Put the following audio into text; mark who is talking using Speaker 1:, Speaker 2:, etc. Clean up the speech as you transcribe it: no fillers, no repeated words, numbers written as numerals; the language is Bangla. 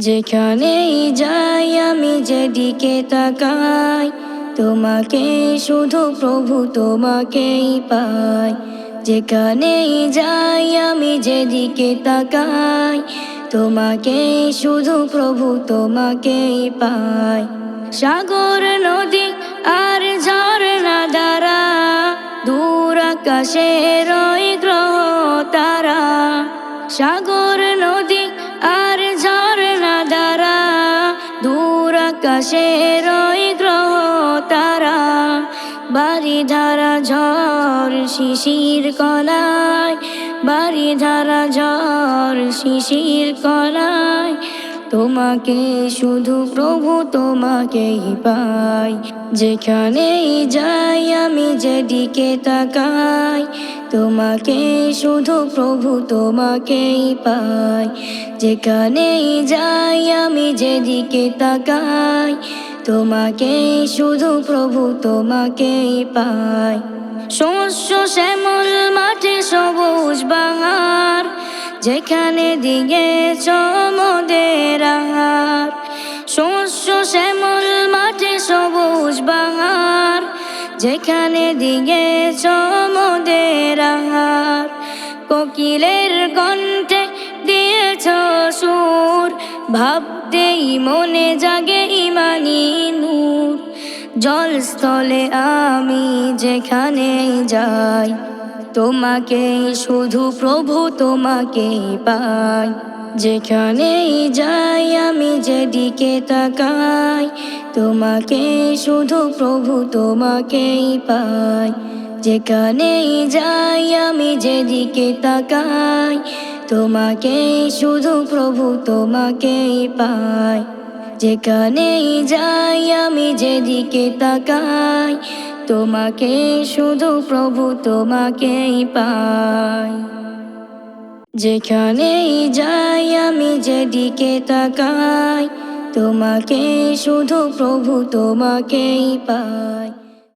Speaker 1: যেখানেই যাই আমি যেদিকে তাকাই তোমাকে শুধু প্রভু তোমাকেই পাই। যেখানেই যাই আমি যেদিকে তাকাই তোমাকে শুধু প্রভু তোমাকেই পাই। সাগর নদী আর ঝর্ণা দ্বারা দূর আকাশের ওই গ্রহ তারা। সাগর নদী আর ঝর্ণা দ্বারা দূর আকাশের ওই গ্রহ তারা। বারিধারা ঝড় শিশির কলায়, বারিধারা ঝড় শিশির কলায় তোমাকে শুধু প্রভু তোমাকেই পাই। যেখানেই যাই আমি যেদিকে তাকাই তোমাকে শুধু প্রভু তোমাকেই পাই। যেখানেই যাই আমি যেদিকে তাকাই তোমাকে শুধু প্রভু তোমাকেই পাই। শস্য শ্যামল মাঠে সবুজ বাংলার যেখানে দিগে চমদের আহার। শস্য শ্যামল মাঠে সবুজ বাংলার যেখানে দিগে চমদের আহার। কোকিলের কণ্ঠে দিয়েছ সুর, ভাবতেই মনে জাগে ইমানি নূর। জলস্থলে আমি যেখানেই যাই তোমাকে শুধু প্রভু তোমাকেই পাই। যেখানেই যাই আমি যেদিকে তাকাই তোমাকে শুধু প্রভু তোমাকেই পাই। যেখানেই যাই আমি যেদিকে তাকাই তোমাকে শুধু প্রভু তোমাকেই পাই। যেখানেই যাই আমি যেদিকে তাকাই তোমাকে শুধু প্রভু তোমাকেই পাই। যেখানেই যাই আমি যেদিকে তাকাই তোমাকে শুধু প্রভু তোমাকেই পাই।